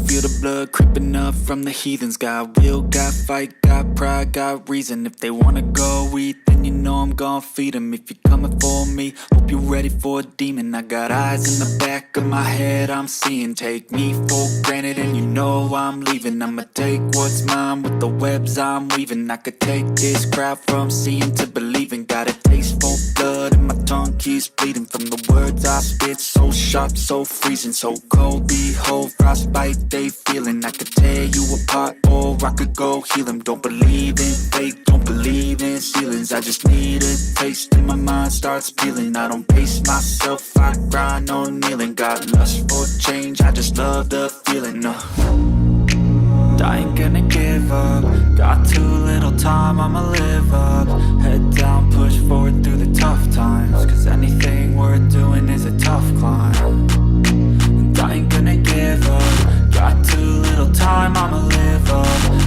feel the blood creeping up from the heathens. Got will, got fight, got pride, got reason. If they wanna go eat, then you know I'm gon' feed them. If you're coming for me, hope you're ready for a demon. I got eyes in the back of my head, I'm seeing. Take me for granted and you know I'm leaving. I'ma take what's mine with the webs I'm weaving. I could take this crowd from seeing to believing. Got a taste for blood and my tongue keeps bleeding. From the words I spit, so sharp, so freezing, so cold. Behold, frostbite they feeling. I could tear you apart or I could go heal them. Don't believe in fate, don't believe in ceilings. I just need a taste and my mind starts peeling. I don't pace myself, I grind on kneeling. Got lust for change, I just love the feeling. I ain't gonna give up. Got too little time, I'ma live up. Head down, push forward through the tough times. Cause anything worth doing is a tough climb. And I ain't gonna give up. Got too little time, I'ma live up.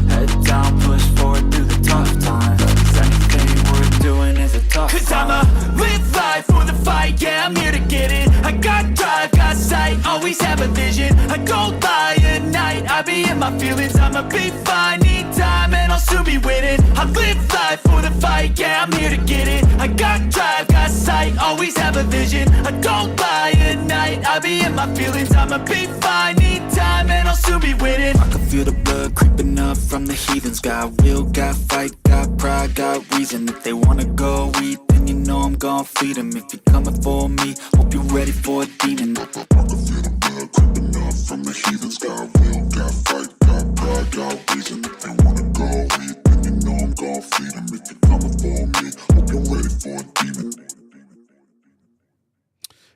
Head down, push forward through the tough times. Cause anything worth doing is a tough climb. Cause I'ma live life for the fight, yeah, I'm here to get it. I got drive, got sight, always have a vision. I go by at night, I be in my feelings. I'ma be fine, need time, and I'll soon be winning. I live life for the fight, yeah, I'm here to get it. I got drive, got sight, always have a vision. I don't lie at night, I be in my feelings. I'ma be fine, need time, and I'll soon be winning. I can feel the blood creeping up from the heathens. Got will, got fight, got pride, got reason. If they wanna go eat, then you know I'm gon' feed them. If you're coming for me, hope you're ready for a demon. I can feel the blood creeping up from the heathens. Got will, got fight, got pride, got reason. If they wanna go eat, then you know I'm gon' feed them. If you're coming for me, hope you're ready for a demon.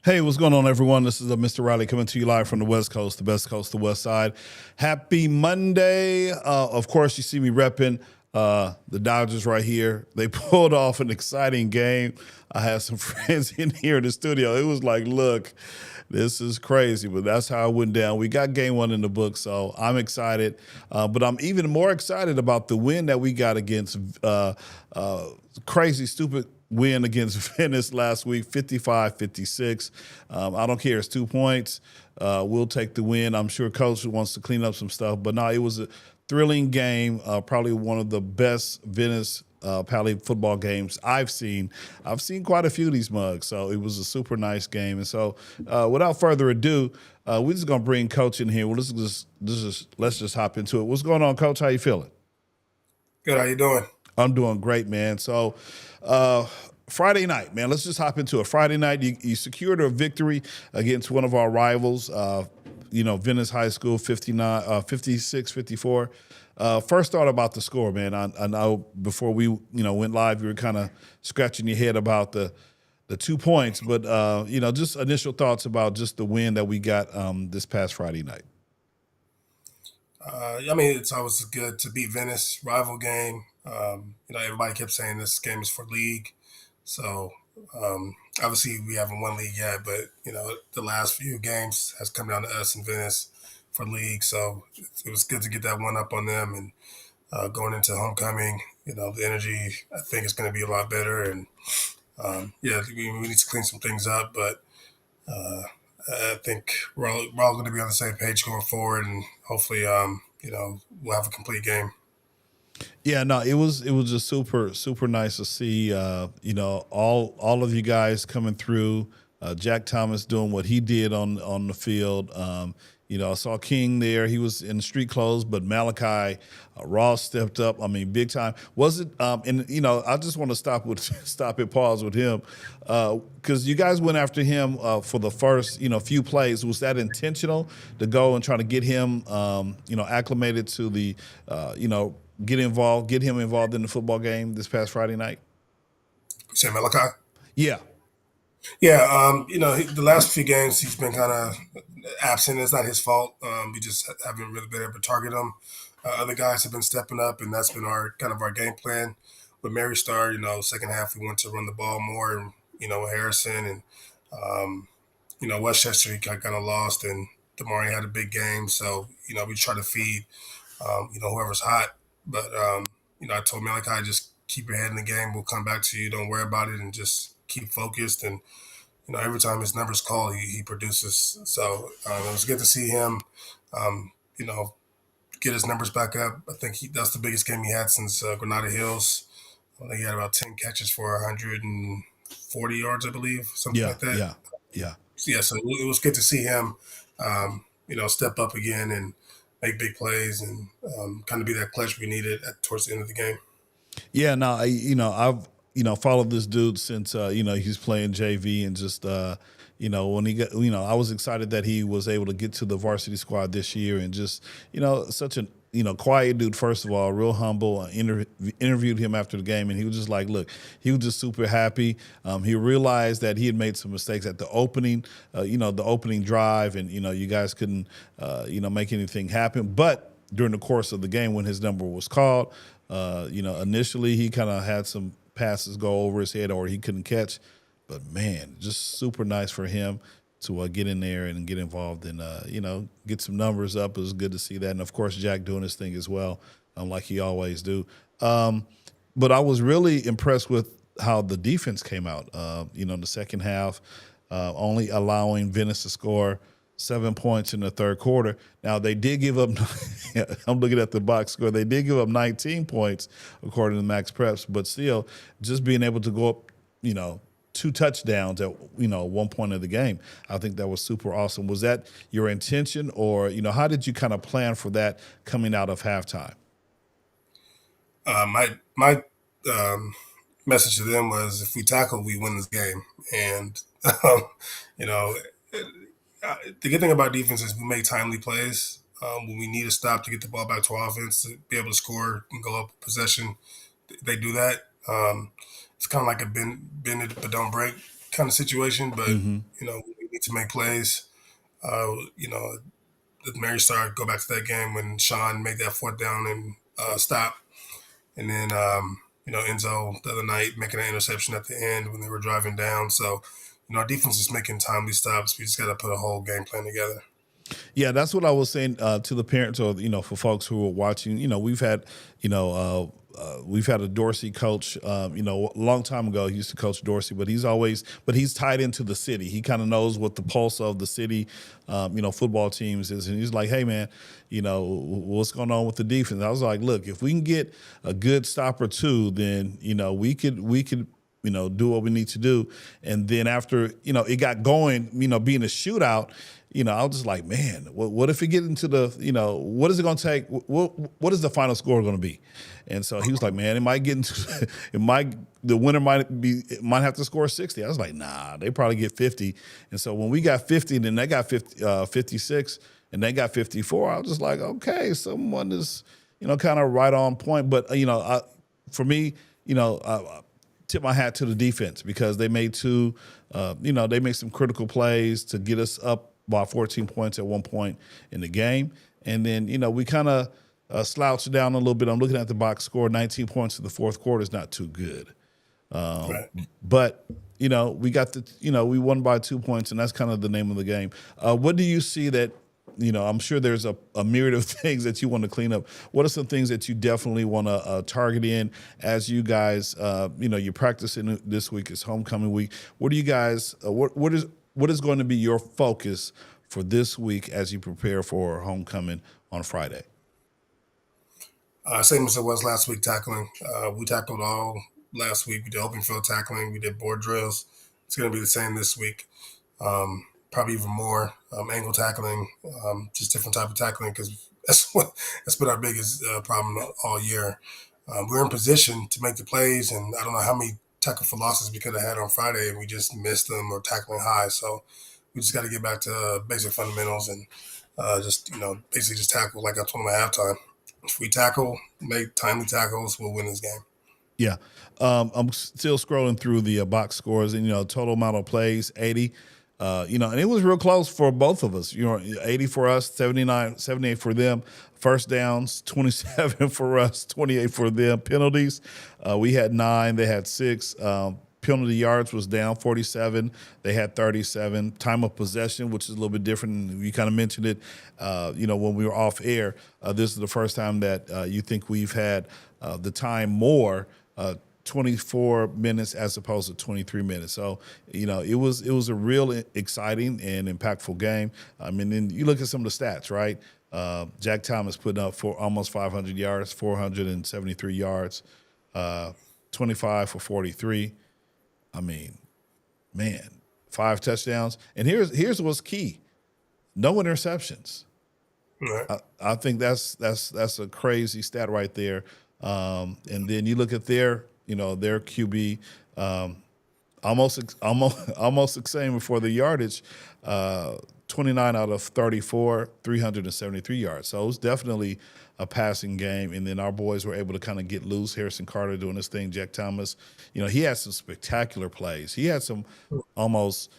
Hey, what's going on, everyone? This is Mr. Riley coming to you live from the West Coast, the best coast, the West Side. Happy Monday. Of course, you see me repping the Dodgers right here. They pulled off an exciting game. I had some friends in here in the studio. It was like, look, this is crazy, but that's how it went down. We got game one in the book, so I'm excited. But I'm even more excited about the win that we got against crazy, stupid win against Venice last week, 55-56. I don't care. It's 2 points. We'll take the win. I'm sure Coach wants to clean up some stuff. But no, it was a thrilling game, probably one of the best Venice Pali football games I've seen. I've seen quite a few of these mugs, so it was a super nice game. And so without further ado, we're just going to bring Coach in here. Well, let's just hop into it. What's going on, Coach? How you feeling? Good. How you doing? I'm doing great, man. So Friday night, man, let's just hop into it. Friday night, you secured a victory against one of our rivals, Venice High School, 56-54. First thought about the score, man. I know before we went live, you were kind of scratching your head about the 2 points, but just initial thoughts about just the win that we got this past Friday night. It's always good to beat Venice, rival game. Everybody kept saying this game is for league. So obviously we haven't won league yet, but the last few games has come down to us and Venice for league. So it was good to get that one up on them, and going into homecoming, the energy I think is going to be a lot better. And we need to clean some things up, but I think we're all going to be on the same page going forward, and hopefully we'll have a complete game. Yeah, no, it was just super nice to see all of you guys coming through. Jack Thomas doing what he did on the field. I saw King there. He was in street clothes, but Malachi Ross stepped up. I mean, big time. Was it? I just want to stop and pause with him because you guys went after him for the first few plays. Was that intentional to go and try to get him acclimated to the get him involved in the football game this past Friday night? You say Malachi? Yeah. Yeah, the last few games he's been kind of absent. It's not his fault. We just haven't really been able to target him. Other guys have been stepping up, and that's been our game plan. With Mary Star, second half we want to run the ball more, and with Harrison and Westchester he got kind of lost, and Damari had a big game, so we try to feed whoever's hot. But I told Malachi, just keep your head in the game. We'll come back to you. Don't worry about it, and just keep focused. And every time his number's called, he produces. So it was good to see him. get his numbers back up. I think that's the biggest game he had since Granada Hills. I think he had about 10 catches for 140 yards, I believe, something Yeah, like that. yeah, yeah. So, yeah, so it was good to see him, step up again and make big plays and kind of be that clutch we needed towards the end of the game. Yeah, no, I've followed this dude since he's playing JV and just when he got I was excited that he was able to get to the varsity squad this year and just such a quiet dude, first of all, real humble. I interviewed him after the game and he was just like, look, he was just super happy. He realized that he had made some mistakes at the opening drive and you guys couldn't make anything happen, but during the course of the game when his number was called, initially he kind of had some passes go over his head or he couldn't catch. But, man, just super nice for him to get in there and get involved and, get some numbers up. It was good to see that. And, of course, Jack doing his thing as well, like he always do. But I was really impressed with how the defense came out, in the second half, only allowing Venice to score 7 points in the third quarter. Now, they did give up – I'm looking at the box score. They did give up 19 points, according to MaxPreps, but still just being able to go up, 2 touchdowns at, one point of the game. I think that was super awesome. Was that your intention or, how did you kind of plan for that coming out of halftime? My message to them was if we tackle, we win this game. And, the good thing about defense is we make timely plays. When we need a stop to get the ball back to our offense, to be able to score and go up possession, they do that. It's kind of like a bend it but don't break kind of situation. But, we need to make plays. The Mary Star, go back to that game when Sean made that fourth down and stop. And then, Enzo the other night making an interception at the end when they were driving down. So, our defense is making timely stops. We just got to put a whole game plan together. Yeah, that's what I was saying to the parents or, for folks who are watching. We've had, we've had a Dorsey coach, a long time ago. He used to coach Dorsey, but he's tied into the city. He kind of knows what the pulse of the city, football teams is. And he's like, hey, man, what's going on with the defense? I was like, look, if we can get a good stop or two, then, we could do what we need to do. And then after, it got going, being a shootout, I was just like, man, what if we get into the, what is it going to take? What is the final score going to be? And so he was like, man, it might get into, the winner might have to score 60. I was like, nah, they probably get 50. And so when we got 50, then they got 56 and they got 54, I was just like, okay, someone is, kind of right on point. But, for me, I tip my hat to the defense because they made they made some critical plays to get us up by 14 points at one point in the game. And then, we kind of slouched down a little bit. I'm looking at the box score, 19 points in the fourth quarter is not too good. Right. But, we got we won by 2 points, and that's kind of the name of the game. What do you see that, I'm sure there's a myriad of things that you want to clean up. What are some things that you definitely want to target in as you guys, you're practicing this week, it's homecoming week. What do you guys, what is going to be your focus for this week as you prepare for homecoming on Friday? Same as it was last week, tackling. We tackled all last week. We did open field tackling. We did board drills. It's going to be the same this week. Probably even more angle tackling, just different type of tackling because that's been our biggest problem all year. We're in position to make the plays, and I don't know how many tackle for losses we could have had on Friday, and we just missed them or tackling high. So we just got to get back to basic fundamentals and basically just tackle like I told them at halftime. If we tackle, make timely tackles, we'll win this game. Yeah. I'm still scrolling through the box scores and, total amount of plays, 80. And it was real close for both of us. 80 for us, 78 for them. First downs, 27 for us, 28 for them. Penalties, we had 9, they had 6. Penalty yards was down 47. They had 37. Time of possession, which is a little bit different. You kind of mentioned it, when we were off air. This is the first time that you think we've had the time more. 24 minutes as opposed to 23 minutes. So, it was a real exciting and impactful game. I mean, then you look at some of the stats, right? Jack Thomas putting up for almost 500 yards, 473 yards, 25 for 43. I mean, man, 5 touchdowns. And here's what's key: no interceptions. Right. I think that's a crazy stat right there. And then you look at their QB, almost the same for the yardage, 29 out of 34, 373 yards. So it was definitely a passing game. And then our boys were able to kind of get loose. Harrison Carter doing his thing. Jack Thomas, he had some spectacular plays. He had some almost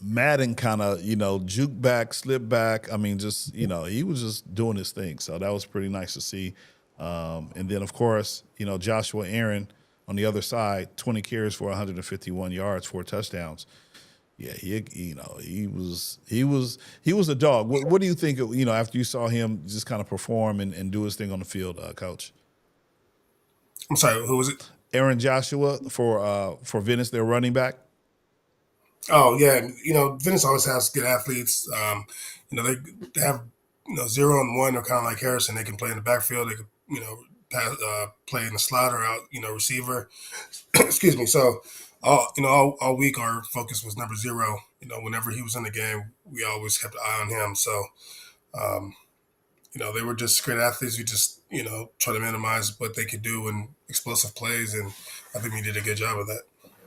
Madden kind of, juke back, slip back. I mean, just, he was just doing his thing. So that was pretty nice to see. And then, of course, Joshua Aaron on the other side, 20 carries for 151 yards, 4 touchdowns. Yeah, he was a dog. What do you think, after you saw him just kind of perform and do his thing on the field, Coach? I'm sorry, who was it? Aaron Joshua for Venice, their running back. Oh yeah, Venice always has good athletes. They have 0 and 1. They're kind of like Harrison. They can play in the backfield. They can play in the slot or out receiver. Excuse me. So all week our focus was number 0. Whenever he was in the game, we always kept an eye on him. So they were just great athletes. We just try to minimize what they could do in explosive plays, and I think we did a good job of that.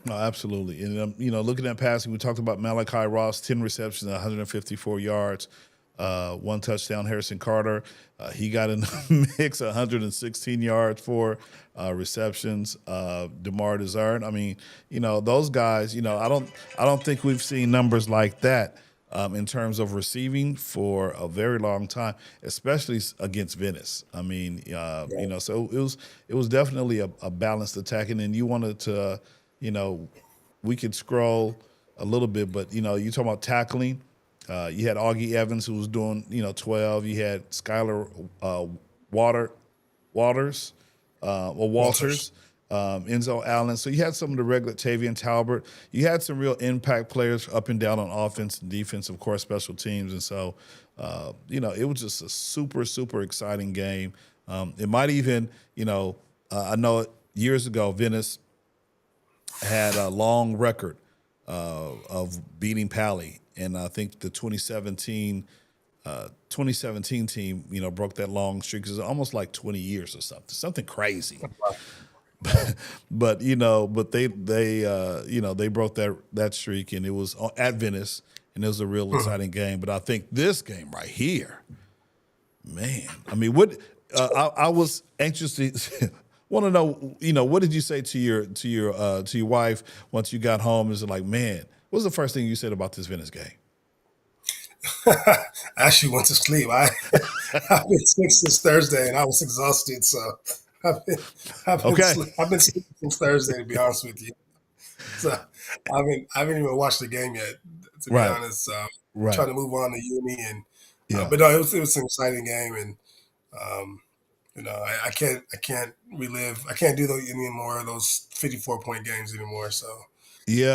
No, absolutely. And, looking at passing, we talked about Malachi Ross, 10 receptions, 154 yards, 1 touchdown. Harrison Carter, he got in the mix, 116 yards, 4 receptions. DeMar Desert. I mean, those guys, I don't think we've seen numbers like that in terms of receiving for a very long time, especially against Venice. I mean, so it was definitely a balanced attack. And then you wanted to, we could scroll a little bit, but, you talk about tackling. You had Augie Evans, who was doing, 12. You had Skylar Walters, Enzo Allen. So you had some of the regular Tavian Talbot. You had some real impact players up and down on offense and defense, of course, special teams. And so, it was just a super, super exciting game. It might even, I know years ago, Venice had a long record of beating Pali. And I think the 2017 team, broke that long streak. It was almost like 20 years or something crazy. But they broke that streak, and it was at Venice, and it was a real exciting game. But I think this game right here, man, I mean, I was anxious to want to know, what did you say to your wife once you got home? Is it like, man, what was the first thing you said about this Venice game? I actually went to sleep. I've been sick since Thursday, and I was exhausted. So I've been sleeping since Thursday, to be honest with you. So I haven't even watched the game yet, to be honest. Trying to move on to uni, and but no, it was an exciting game, and I can't relive. I can't do any more of those 54-point games anymore. So it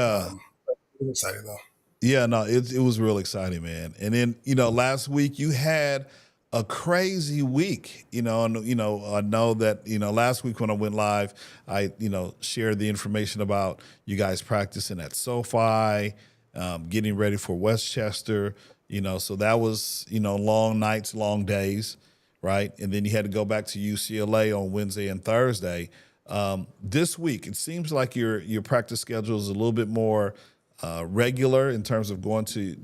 was exciting though. Yeah, no, it was real exciting, man. And then, last week you had a crazy week, and, I know that, last week when I went live, I, shared the information about you guys practicing at SoFi, getting ready for Westchester, so that was, long nights, long days, right? And then you had to go back to UCLA on Wednesday and Thursday. This week, it seems like your practice schedule is a little bit more regular in terms of going to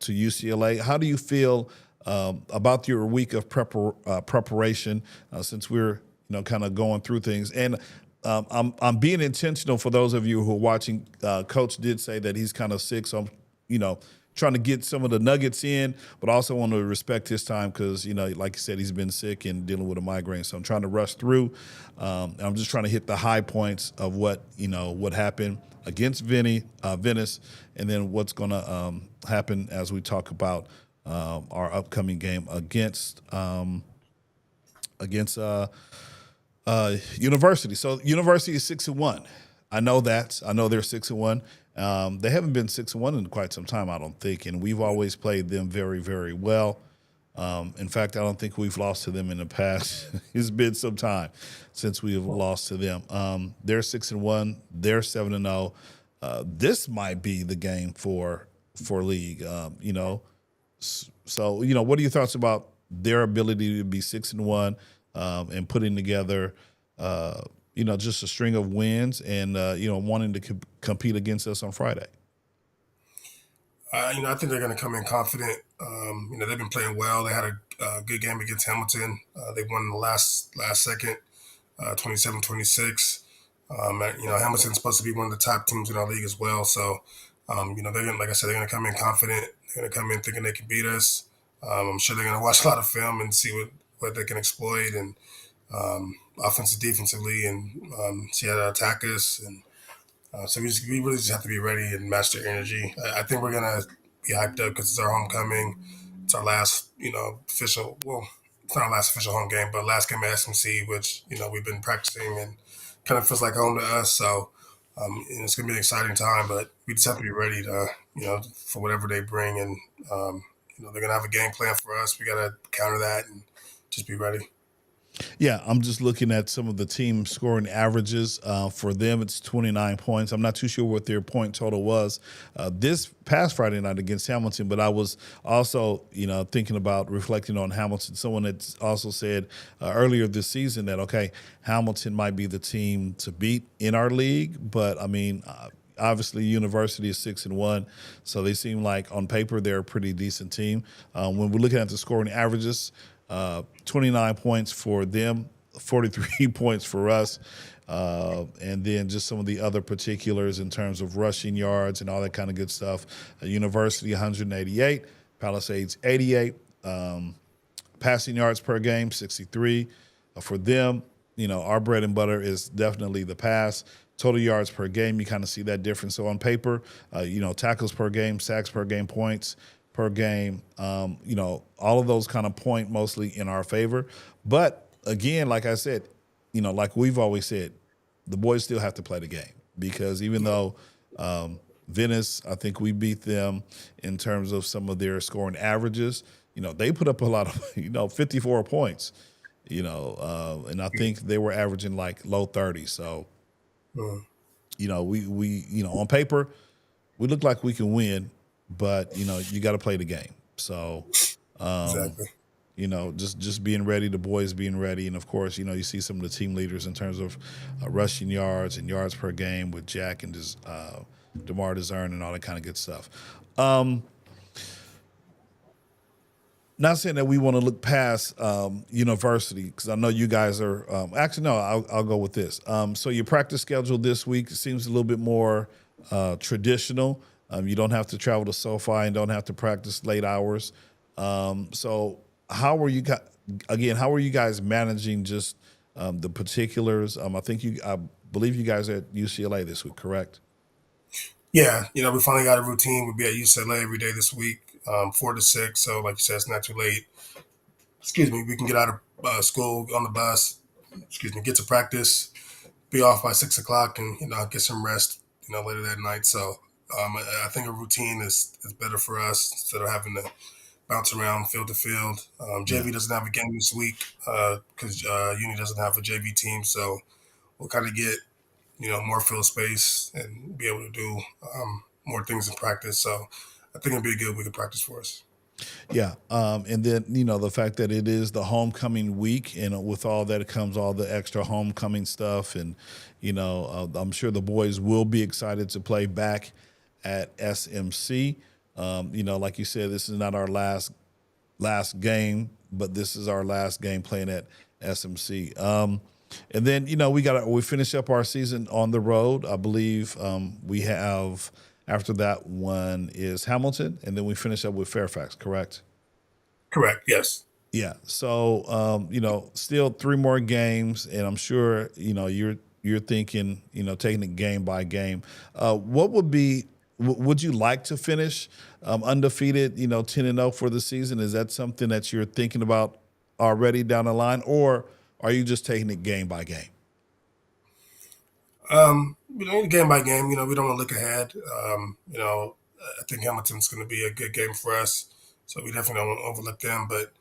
UCLA. How do you feel about your week of preparation since we're kind of going through things? And I'm being intentional for those of you who are watching. Coach did say that he's kind of sick, so I'm trying to get some of the nuggets in, but also want to respect his time because like you said, he's been sick and dealing with a migraine. So I'm trying to rush through. I'm just trying to hit the high points of what happened against Venice, and then what's going to happen as we talk about our upcoming game against University. So University is 6-1. I know that. I know they're 6-1. They haven't been 6-1 in quite some time, I don't think, and we've always played them very, very well. In fact, I don't think we've lost to them in the past. It's been some time since we have lost to them. They're 6-1. They're 7-0. This might be the game for league. So what are your thoughts about their ability to be 6-1 and putting together, just a string of wins and wanting to compete against us on Friday? I think they're going to come in confident. They've been playing well. They had a good game against Hamilton. They won in the last second, 27-26. Hamilton's supposed to be one of the top teams in our league as well. So, they're going, like I said, they're going to come in confident. They're going to come in thinking they can beat us. I'm sure they're going to watch a lot of film and see what they can exploit and offensive, defensively, and see how to attack us. And so we really just have to be ready and match their energy. I think we're gonna be hyped up because it's our homecoming. It's our last, official. Well, it's not our last official home game, but last game at SMC, which we've been practicing and kind of feels like home to us. So it's gonna be an exciting time, but we just have to be ready to, for whatever they bring, and they're gonna have a game plan for us. We gotta counter that and just be ready. Yeah, I'm just looking at some of the team scoring averages. For them, it's 29 points. I'm not too sure what their point total was this past Friday night against Hamilton, but I was also, thinking about reflecting on Hamilton. Someone had also said earlier this season that, okay, Hamilton might be the team to beat in our league, but, obviously, University is 6-1, so they seem like on paper they're a pretty decent team. When we're looking at the scoring averages, 29 points for them, 43 points for us, and then just some of the other particulars in terms of rushing yards and all that kind of good stuff. University 188, Palisades 88, passing yards per game 63. For them, our bread and butter is definitely the pass. Total yards per game, you kind of see that difference. So on paper, tackles per game, sacks per game, points per game, all of those kind of point mostly in our favor. But again, like I said, like we've always said, the boys still have to play the game, because even though Venice, I think we beat them in terms of some of their scoring averages, they put up a lot of, 54 points, and I think they were averaging like low 30s. So, we on paper, we look like we can win, but you got to play the game. So, Exactly. just being ready, the boys being ready, and of course, you see some of the team leaders in terms of rushing yards and yards per game with Jack and DeMar DeZern and all that kind of good stuff. Not saying that we want to look past University, because I know you guys are actually no. I'll go with this. So your practice schedule this week seems a little bit more traditional. You don't have to travel to SoFi and don't have to practice late hours. So how are you guys managing just the particulars? I believe you guys are at UCLA this week, correct? Yeah, we finally got a routine. We'll be at UCLA every day this week, 4 to 6. So, like you said, it's not too late. Excuse me. We can get out of school on the bus. Get to practice, be off by 6 o'clock, and get some rest. Later that night. So, I think a routine is better for us instead of having to bounce around field to field. JV doesn't have a game this week because Uni doesn't have a JV team. So we'll kind of get more field space and be able to do more things in practice. So I think it'll be a good week of practice for us. Yeah, and then the fact that it is the homecoming week, and with all that comes all the extra homecoming stuff, and I'm sure the boys will be excited to play back at SMC. Like you said, this is not our last game, but this is our last game playing at SMC. And then we finish up our season on the road. I believe we have. After that one is Hamilton, and then we finish up with Fairfax, correct? Correct, yes. Yeah. So, still 3 more games, and I'm sure, you're thinking, taking it game by game. Would you like to finish undefeated, 10-0 for the season? Is that something that you're thinking about already down the line? Or or are you just taking it game by game? Game by game, we don't want to look ahead. I think Hamilton's going to be a good game for us, so we definitely don't want to overlook them. But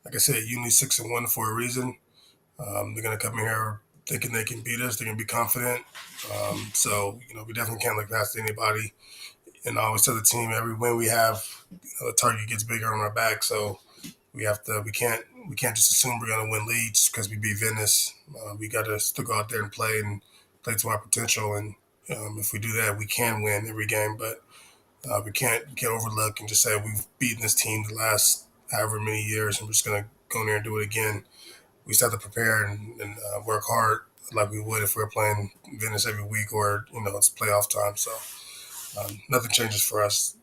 like I said, you need 6-1 for a reason. They're going to come in here thinking they can beat us. They're going to be confident. We definitely can't look past anybody. And I always tell the team, every win we have, the target gets bigger on our back. So we can't just assume we're going to win leads because we beat Venice. We got to still go out there and play to our potential. And if we do that, we can win every game. But we can't overlook and just say we've beaten this team the last however many years, and we're just going to go in there and do it again. We just have to prepare and work hard like we would if we were playing Venice every week or, it's playoff time. So nothing changes for us.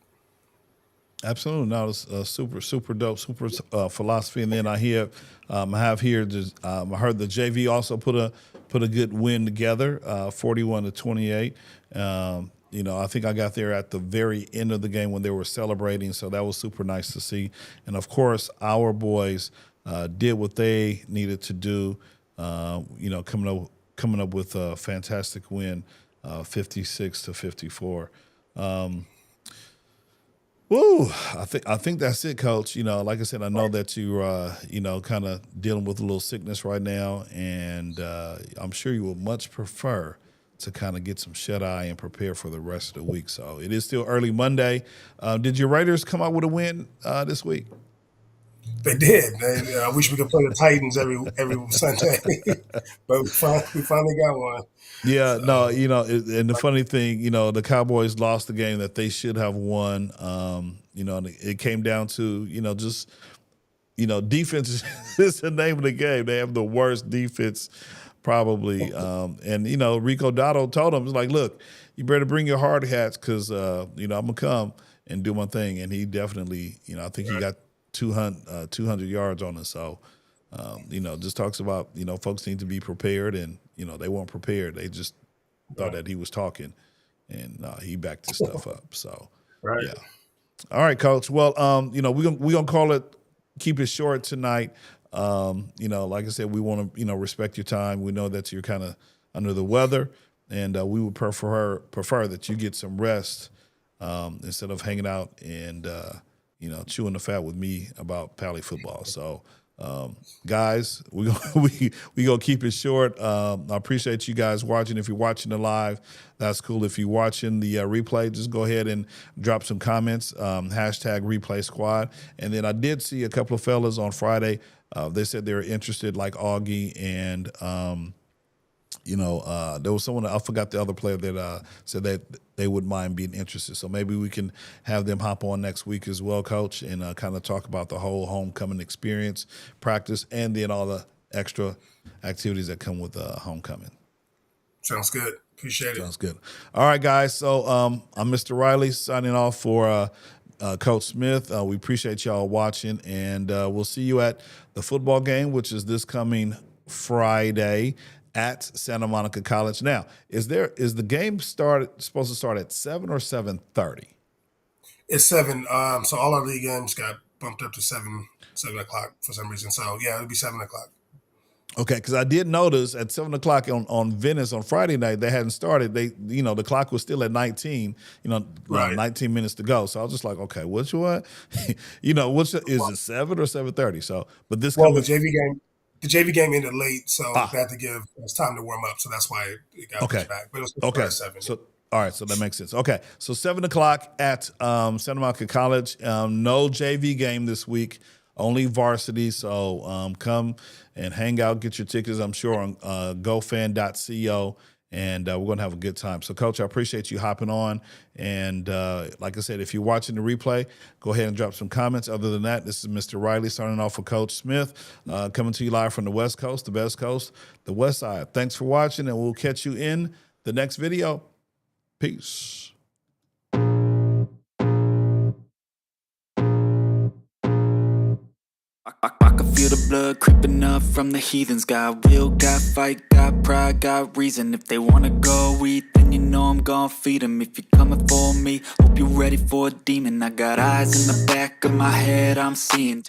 Absolutely. No, it's super dope, super philosophy. And then I heard the JV also put a good win together, 41-28. I think I got there at the very end of the game when they were celebrating, so that was super nice to see. And of course, our boys did what they needed to do. Coming up with a fantastic win, 56-54. Woo! I think that's it, Coach. Like I said, I know that you're kind of dealing with a little sickness right now, and I'm sure you would much prefer to kind of get some shut-eye and prepare for the rest of the week. So it is still early Monday. Did your Raiders come out with a win this week? They did. I wish we could play the Titans every Sunday, but we finally got one. Yeah, no, and the funny thing, the Cowboys lost the game that they should have won. And it came down to, defense is the name of the game. They have the worst defense probably. And Rico Dotto told him, it's like, look, you better bring your hard hats because, I'm going to come and do my thing. And he definitely, I think he got 200 yards on us. So, just talks about, folks need to be prepared, and, they weren't prepared. They just thought that he was talking, and he backed his stuff up. So, right. Yeah. All right, Coach. Well, we're gonna call it, keep it short tonight. Like I said, we want to, respect your time. We know that you're kind of under the weather, and we would prefer that you get some rest instead of hanging out and, chewing the fat with me about Pali football. So, guys, we gonna keep it short. I appreciate you guys watching. If you're watching it live, that's cool. If you're watching the replay, just go ahead and drop some comments, hashtag replay squad. And then I did see a couple of fellas on Friday. They said they were interested, like Augie, and there was someone, I forgot the other player that said that they wouldn't mind being interested. So maybe we can have them hop on next week as well, Coach, and kind of talk about the whole homecoming experience, practice, and then all the extra activities that come with homecoming. Sounds good. Appreciate it. Sounds good. All right, guys. So I'm Mr. Riley signing off for Coach Smith. We appreciate y'all watching, and we'll see you at the football game, which is this coming Friday at Santa Monica College. Now, is the game supposed to start at 7 or 7:30? It's 7. So all our league games got bumped up to 7 o'clock for some reason. So yeah, it'll be 7 o'clock. Okay, because I did notice at 7 o'clock on Venice on Friday night they hadn't started. They, the clock was still at 19. Right. 19 minutes to go. So I was just like, okay, is it 7 or 7:30? So, but this the JV game ended late, so they had to give us time to warm up. So that's why it got pushed back. But it was okay. At 7. So all right, so that makes sense. Okay, so 7 o'clock at Santa Monica College. No JV game this week. Only varsity, so come and hang out, get your tickets, I'm sure, on gofan.co, and we're going to have a good time. So, Coach, I appreciate you hopping on, and like I said, if you're watching the replay, go ahead and drop some comments. Other than that, this is Mr. Riley signing off for Coach Smith, coming to you live from the West Coast, the best coast, the West Side. Thanks for watching, and we'll catch you in the next video. Peace. I can feel the blood creeping up from the heathens. Got will, got fight, got pride, got reason. If they wanna go eat, then I'm gon' feed them. If you're coming for me, hope you're ready for a demon. I got eyes in the back of my head, I'm seeing.